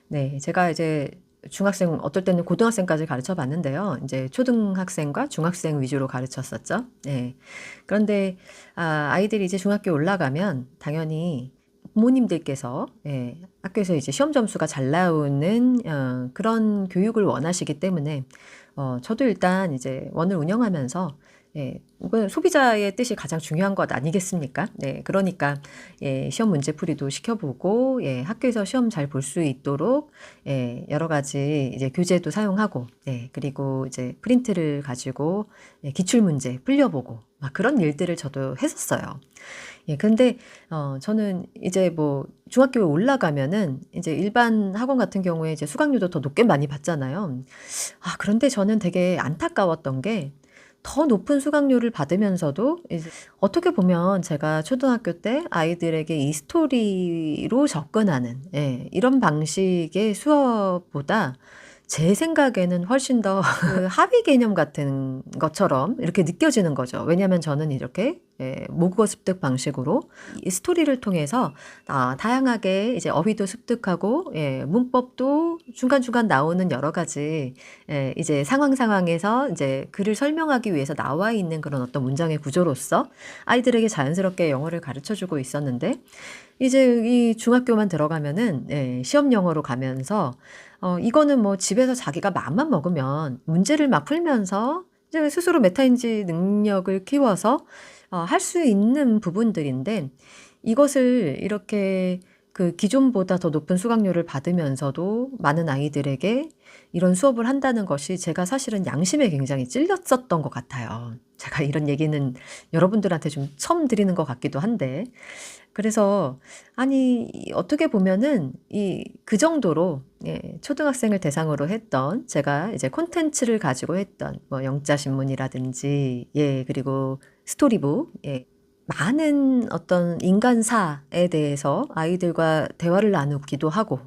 네. 제가 이제 중학생 어떨 때는 고등학생까지 가르쳐 봤는데요. 인제 초등학생과 중학생 위주로 가르쳤었죠. 네. 그런데 아이들이 이제 중학교에 올라가면 당연히 부모님들께서 학교에서 이제 시험 점수가 잘 나오는 그런 교육을 원하시기 때문에 저도 일단 이제 원을 운영하면서 이건 소비자의 뜻이 가장 중요한 것 아니겠습니까? 네. 그러니까 시험 문제풀이도 시켜보고 학교에서 시험 잘 볼 수 있도록 여러 가지 이제 교재도 사용하고 그리고 이제 프린트를 가지고 기출 문제 풀려보고 막 그런 일들을 저도 했었어요. 근데 저는 이제 뭐 중학교에 올라가면은 이제 일반 학원 같은 경우에 이제 수강료도 더 높게 많이 받잖아요. 그런데 저는 되게 안타까웠던 게 더 높은 수강료를 받으면서도 이제 어떻게 보면 제가 초등학교 때 아이들에게 이 스토리로 접근하는 이런 방식의 수업보다 제 생각에는 훨씬 더 그 합의 개념 같은 것처럼 이렇게 느껴지는 거죠. 왜냐하면 저는 이렇게 모국어 습득 방식으로 이 스토리를 통해서 다양하게 이제 어휘도 습득하고 문법도 중간중간 나오는 여러 가지 이제 상황에서 이제 글을 설명하기 위해서 나와 있는 그런 어떤 문장의 구조로서 아이들에게 자연스럽게 영어를 가르쳐 주고 있었는데 이제 이 중학교만 들어가면은 시험 영어로 가면서 이거는 뭐 집에서 자기가 마음만 먹으면 문제를 막 풀면서 이제 스스로 메타인지 능력을 키워서 할 수 있는 부분들인데 이것을 이렇게 그 기존보다 더 높은 수강료를 받으면서도 많은 아이들에게 이런 수업을 한다는 것이 제가 사실은 양심에 굉장히 찔렸었던 것 같아요. 제가 이런 얘기는 여러분들한테 좀 처음 드리는 것 같기도 한데 그래서 아니 어떻게 보면은 그 정도로 초등학생을 대상으로 했던 제가 이제 콘텐츠를 가지고 했던 뭐 영자신문이라든지 그리고 스토리북 많은 어떤 인간사에 대해서 아이들과 대화를 나누기도 하고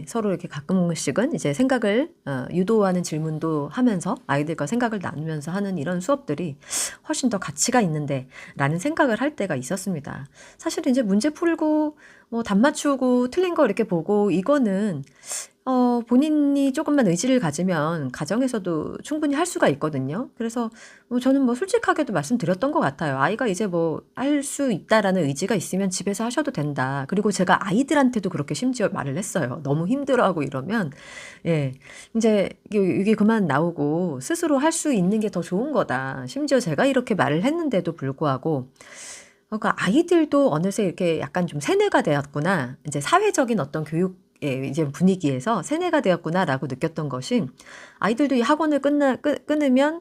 서로 이렇게 가끔씩은 이제 생각을 유도하는 질문도 하면서 아이들과 생각을 나누면서 하는 이런 수업들이 훨씬 더 가치가 있는데라는 생각을 할 때가 있었습니다. 사실 이제 문제 풀고 뭐 답 맞추고 틀린 거 이렇게 보고 이거는 본인이 조금만 의지를 가지면 가정에서도 충분히 할 수가 있거든요. 그래서 저는 뭐 솔직하게도 말씀드렸던 것 같아요. 아이가 이제 뭐 할 수 있다라는 의지가 있으면 집에서 하셔도 된다. 그리고 제가 아이들한테도 그렇게 심지어 말을 했어요. 너무 힘들어하고 이러면 인제 이게 그만 나오고 스스로 할 수 있는 게 더 좋은 거다. 심지어 제가 이렇게 말을 했는데도 불구하고 그러니까 아이들도 어느새 이렇게 약간 좀 '세뇌가 되었구나. 인제 사회적인 어떤 교육의 이제 분위기에서 세뇌가 되었구나.'라고 느꼈던 것이 아이들도 이 학원을 끊으면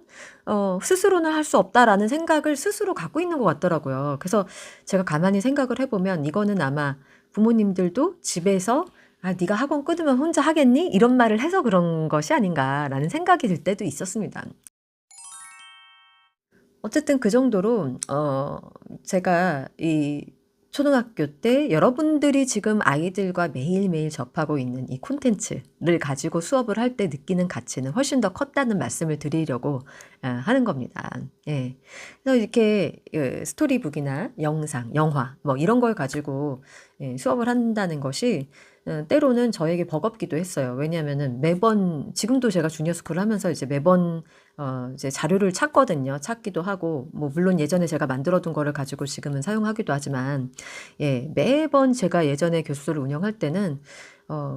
'스스로는 할 수 없다.'라는 생각을 스스로 갖고 있는 것 같더라고요. 그래서 제가 가만히 생각을 해 보면 이거는 아마 부모님들도 집에서 '아 네가 학원 끊으면 혼자 하겠니?' 이런 말을 해서 그런 것이 아닌가라는 생각이 들 때도 있었습니다. 어쨌든 그 정도로 제가 이 초등학교 때 여러분들이 지금 아이들과 매일매일 접하고 있는 이 콘텐츠를 가지고 수업을 할 때 느끼는 가치는 훨씬 더 컸다는 말씀을 드리려고 하는 겁니다. 그래서 이렇게 스토리북이나 영상, 영화 뭐 이런 걸 가지고 수업을 한다는 것이 때로는 저에게 버겁기도 했어요. 왜냐하면은 매번 지금도 제가 주니어 스쿨을 하면서 이제 매번 이제 자료를 찾거든요. 찾기도 하고 뭐 물론 예전에 제가 만들어 둔 거를 가지고 지금은 사용하기도 하지만 매번 제가 예전에 교수를 운영할 때는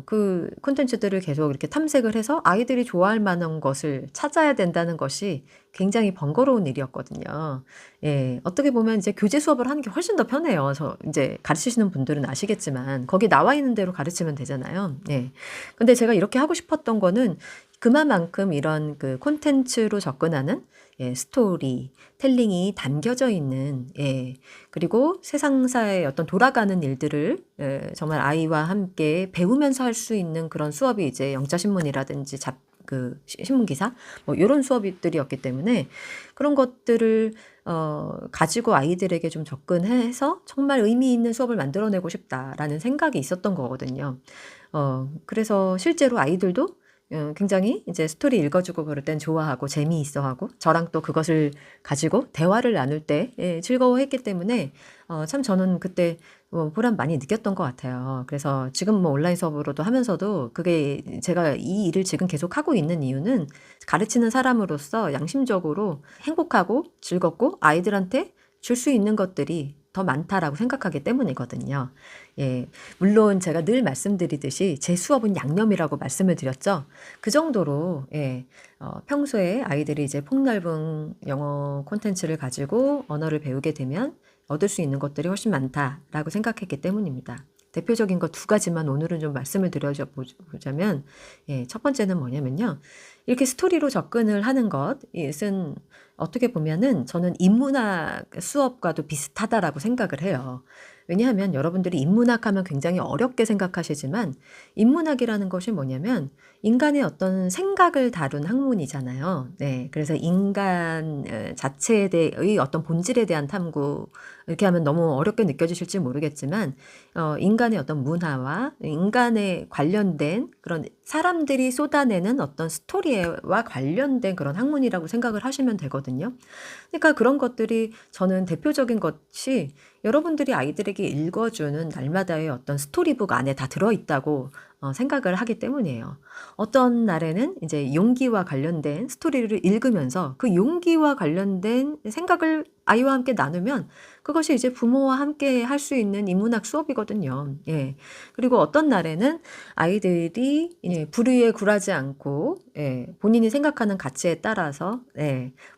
그 콘텐츠들을 계속 이렇게 탐색을 해서 아이들이 좋아할 만한 것을 찾아야 된다는 것이 굉장히 번거로운 일이었거든요. 어떻게 보면 이제 교재 수업을 하는 게 훨씬 더 편해요. 인제 가르치시는 분들은 아시겠지만 거기 나와 있는 대로 가르치면 되잖아요. 근데 제가 이렇게 하고 싶었던 거는 그만큼 이런 그 콘텐츠로 접근하는 스토리 텔링이 담겨져 있는 그리고 세상사의 어떤 돌아가는 일들을 정말 아이와 함께 배우면서 할 수 있는 그런 수업이 이제 영자신문이라든지 신문 기사 뭐 요런 수업들이었기 때문에 그런 것들을 가지고 아이들에게 좀 접근해서 '정말 의미 있는 수업을 만들어 내고 싶다.'라는 생각이 있었던 거거든요. 그래서 실제로 아이들도 굉장히 이제 스토리 읽어주고 그럴 땐 좋아하고 재미있어하고 저랑 또 그것을 가지고 대화를 나눌 때 즐거워했기 때문에 참 저는 그때 보람 많이 느꼈던 것 같아요. 그래서 지금 뭐 온라인 수업으로도 하면서도 그게 제가 이 일을 지금 계속 하고 있는 이유는 가르치는 사람으로서 양심적으로 행복하고 즐겁고 아이들한테 줄 수 있는 것들이 더 많다라고 생각하기 때문이거든요. 예, 물론 제가 늘 말씀드리듯이 제 수업은 양념이라고 말씀을 드렸죠. 그 정도로 평소에 아이들이 이제 폭넓은 영어 콘텐츠를 가지고 언어를 배우게 되면 얻을 수 있는 것들이 훨씬 많다라고 생각했기 때문입니다. 대표적인 것 두 가지만 오늘은 좀 말씀을 드려보자면, 첫 번째는 뭐냐면요. 이렇게 스토리로 접근을 하는 것은 어떻게 보면은 저는 인문학 수업과도 비슷하다라고 생각을 해요. 왜냐하면 여러분들이 인문학 하면 굉장히 어렵게 생각하시지만 인문학이라는 것이 뭐냐면 인간의 어떤 생각을 다룬 학문이잖아요. 네. 그래서 인간 자체에 대의 어떤 본질에 대한 탐구, 이렇게 하면 너무 어렵게 느껴지실지 모르겠지만 인간의 어떤 문화와 인간에 관련된 그런 사람들이 쏟아내는 어떤 스토리와 관련된 그런 학문이라고 생각을 하시면 되거든요. 그러니까 그런 것들이 저는 대표적인 것이 여러분들이 아이들에게 읽어주는 날마다의 어떤 스토리북 안에 다 들어있다고 생각을 하기 때문이에요. 어떤 날에는 이제 용기와 관련된 스토리를 읽으면서 그 용기와 관련된 생각을 아이와 함께 나누면 그것이 이제 부모와 함께 할 수 있는 인문학 수업이거든요. 예. 그리고 어떤 날에는 아이들이 불 위에 굴하지 않고 본인이 생각하는 가치에 따라서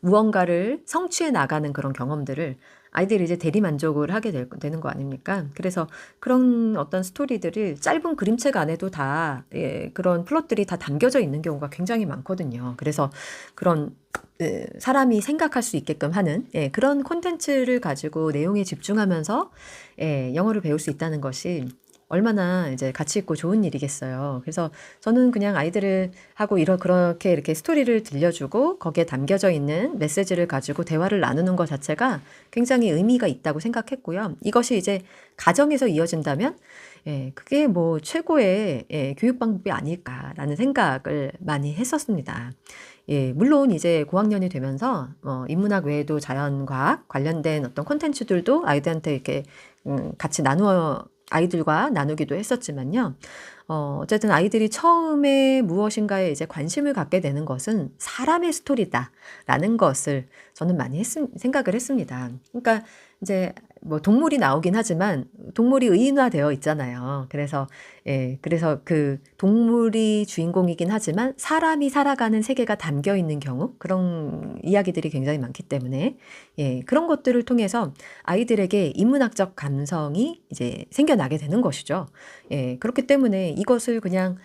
무언가를 성취해 나가는 그런 경험들을 아이들이 이제 대리만족을 하게 되는 거 아닙니까? 그래서 그런 어떤 스토리들을 짧은 그림책 안에도 다 그런 플롯들이 다 담겨져 있는 경우가 굉장히 많거든요. 그래서 그런 사람이 생각할 수 있게끔 하는 그런 콘텐츠를 가지고 내용에 집중하면서 영어를 배울 수 있다는 것이 얼마나 이제 가치 있고 좋은 일이겠어요. 그래서 저는 그냥 아이들을 하고 그렇게 이렇게 스토리를 들려주고 거기에 담겨져 있는 메시지를 가지고 대화를 나누는 것 자체가 굉장히 의미가 있다고 생각했고요. 이것이 이제 가정에서 이어진다면 그게 뭐 최고의 교육 방법이 아닐까라는 생각을 많이 했었습니다. 물론 이제 고학년이 되면서 인문학 외에도 자연과학 관련된 어떤 콘텐츠들도 아이들한테 이렇게 같이 아이들과 나누기도 했었지만요. 어쨌든 아이들이 처음에 무엇인가에 이제 관심을 갖게 되는 것은 사람의 스토리다라는 것을 저는 많이 생각을 했습니다. 그러니까 이제 뭐 동물이 나오긴 하지만 동물이 의인화되어 있잖아요. 그래서 그 동물이 주인공이긴 하지만 사람이 살아가는 세계가 담겨 있는 경우 그런 이야기들이 굉장히 많기 때문에 그런 것들을 통해서 아이들에게 인문학적 감성이 이제 생겨나게 되는 것이죠. 그렇기 때문에 이것을 그냥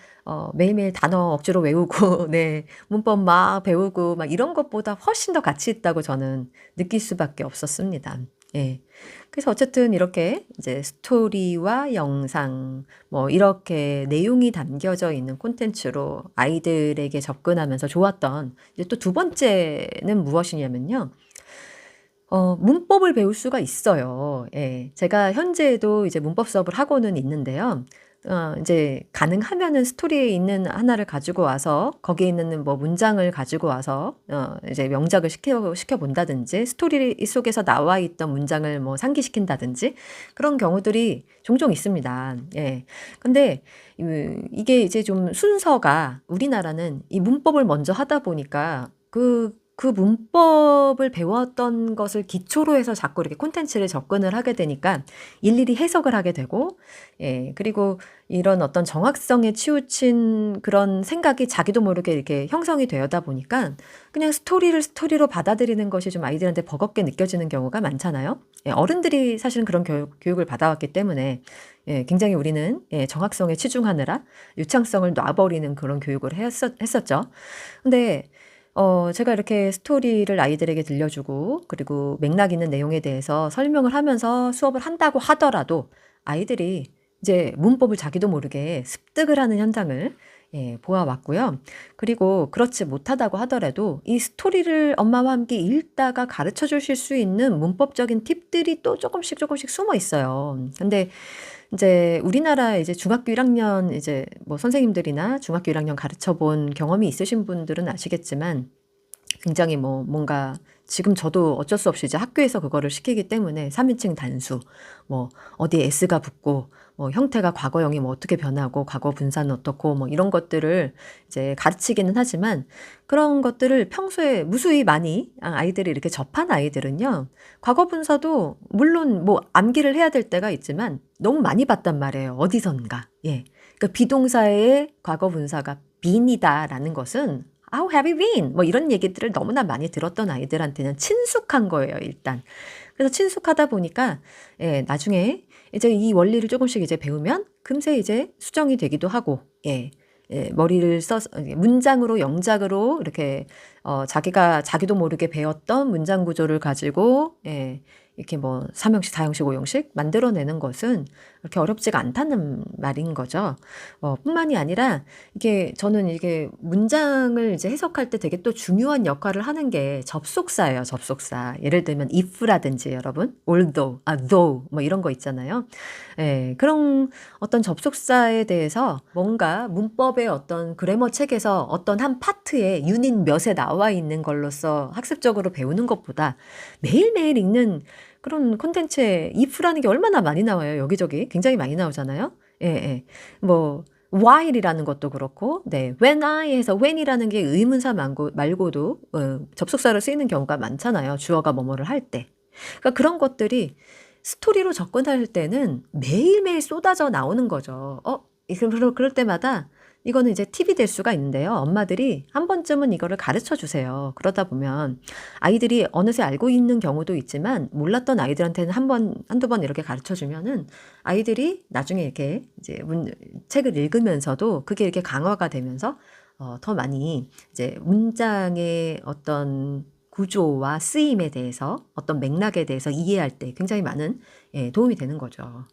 매일매일 단어 억지로 외우고 문법 막 배우고 막 이런 것보다 훨씬 더 가치 있다고 저는 느낄 수밖에 없었습니다. 그래서 어쨌든 이렇게 이제 스토리와 영상 뭐 이렇게 내용이 담겨져 있는 콘텐츠로 아이들에게 접근하면서 좋았던 이제 또 두 번째는 무엇이냐면요. 문법을 배울 수가 있어요. 제가 현재도 이제 문법 수업을 하고는 있는데요. 이제 가능하면은 스토리에 있는 하나를 가지고 와서 거기에 있는 뭐 문장을 가지고 와서 이제 명작을 시켜 본다든지 스토리 속에서 나와 있던 문장을 뭐 상기시킨다든지 그런 경우들이 종종 있습니다. 근데 이게 이제 좀 순서가 우리나라는 이 문법을 먼저 하다 보니까 그 문법을 배웠던 것을 기초로 해서 자꾸 이렇게 콘텐츠를 접근을 하게 되니까 일일이 해석을 하게 되고, 그리고 이런 어떤 정확성에 치우친 그런 생각이 자기도 모르게 이렇게 형성이 되다 보니까 그냥 스토리를 스토리로 받아들이는 것이 좀 아이들한테 버겁게 느껴지는 경우가 많잖아요. 어른들이 사실은 그런 교육을 받아왔기 때문에 굉장히 우리는 정확성에 치중하느라 유창성을 놔버리는 그런 교육을 했었죠. 근데 제가 이렇게 스토리를 아이들에게 들려주고 그리고 맥락 있는 내용에 대해서 설명을 하면서 수업을 한다고 하더라도 아이들이 이제 문법을 자기도 모르게 습득을 하는 현장을 보아왔고요. 그리고 그렇지 못하다고 하더라도 이 스토리를 엄마와 함께 읽다가 가르쳐 주실 수 있는 문법적인 팁들이 또 조금씩 숨어 있어요. 근데 이제 우리나라 이제 중학교 1학년 이제 뭐 선생님들이나 중학교 1학년 가르쳐 본 경험이 있으신 분들은 아시겠지만 굉장히 뭐 뭔가 지금 저도 어쩔 수 없이 이제 학교에서 그거를 시키기 때문에 3인칭 단수, 뭐 어디에 s가 붙고 뭐 형태가 과거형이 뭐 어떻게 변하고 과거 분사는 어떻고 뭐 이런 것들을 이제 가르치기는 하지만 그런 것들을 평소에 무수히 많이 아이들이 이렇게 접한 아이들은요. 과거 분사도 물론 뭐 암기를 해야 될 때가 있지만 너무 많이 봤단 말이에요. 어디선가. 예. 그러니까 비동사의 과거 분사가 been이다라는 것은 How have you been? 뭐 이런 얘기들을 너무나 많이 들었던 아이들한테는 친숙한 거예요, 일단. 그래서 친숙하다 보니까, 예, 나중에 이제 이 원리를 조금씩 이제 배우면 금세 이제 수정이 되기도 하고, 예, 예, 머리를 써서, 문장으로, 영작으로 이렇게, 자기도 모르게 배웠던 문장 구조를 가지고, 예, 이렇게 뭐 3형식, 4형식, 5형식 만들어내는 것은 그렇게 어렵지가 않다는 말인 거죠. 뿐만이 아니라 이게 저는 이게 문장을 이제 해석할 때 되게 또 중요한 역할을 하는 게 접속사예요, 접속사. 예를 들면 if라든지 여러분, although, though 뭐 이런 거 있잖아요. 예, 그런 어떤 접속사에 대해서 뭔가 문법의 어떤 그래머 책에서 어떤 한 파트에 유닛 몇에 나와 있는 걸로써 학습적으로 배우는 것보다 매일매일 읽는 그런 콘텐츠에 if라는 게 얼마나 많이 나와요. 여기저기 굉장히 많이 나오잖아요. 예, 예. 뭐 while이라는 것도 그렇고, 네, when I 해서 when이라는 게 의문사 말고도 접속사로 쓰이는 경우가 많잖아요. 주어가 뭐뭐를 할 때. 그러니까 그런 것들이 스토리로 접근할 때는 매일매일 쏟아져 나오는 거죠. 그럴 때마다 이거는 이제 팁이 될 수가 있는데요. 엄마들이 한 번쯤은 이거를 가르쳐 주세요. 그러다 보면 아이들이 어느새 알고 있는 경우도 있지만 몰랐던 아이들한테는 한두 번 이렇게 가르쳐 주면은 아이들이 나중에 이렇게 이제 책을 읽으면서도 그게 이렇게 강화가 되면서 더 많이 이제 문장의 어떤 구조와 쓰임에 대해서 어떤 맥락에 대해서 이해할 때 굉장히 많은 도움이 되는 거죠.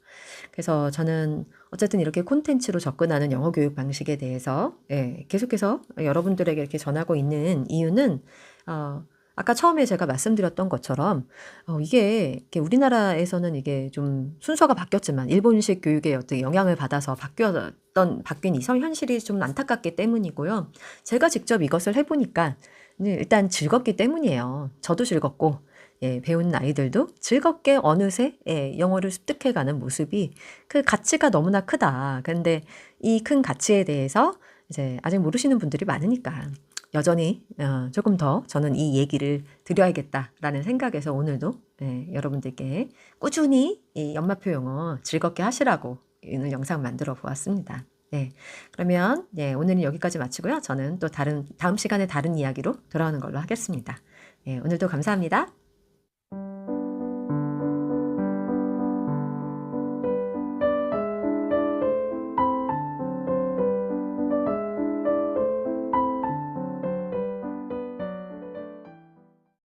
그래서 저는 어쨌든 이렇게 콘텐츠로 접근하는 영어 교육 방식에 대해서 계속해서 여러분들에게 이렇게 전하고 있는 이유는 아까 처음에 제가 말씀드렸던 것처럼 이게 이렇게 우리나라에서는 이게 좀 순서가 바뀌었지만 일본식 교육의 어떤 영향을 받아서 바뀐 이 현실이 좀 안타깝기 때문이고요. 제가 직접 이것을 해보니까 일단 즐겁기 때문이에요. 저도 즐겁고 배우는 아이들도 즐겁게 어느새 영어를 습득해가는 모습이 그 가치가 너무나 크다. 근데 이 큰 가치에 대해서 이제 아직 모르시는 분들이 많으니까 여전히 조금 더 저는 이 얘기를 드려야겠다라는 생각에서 오늘도 여러분들께 꾸준히 이 연마표 영어 즐겁게 하시라고 오늘 영상 만들어 보았습니다. 네, 그러면 오늘은 여기까지 마치고요. 저는 또 다음 시간에 다른 이야기로 돌아오는 걸로 하겠습니다. 오늘도 감사합니다.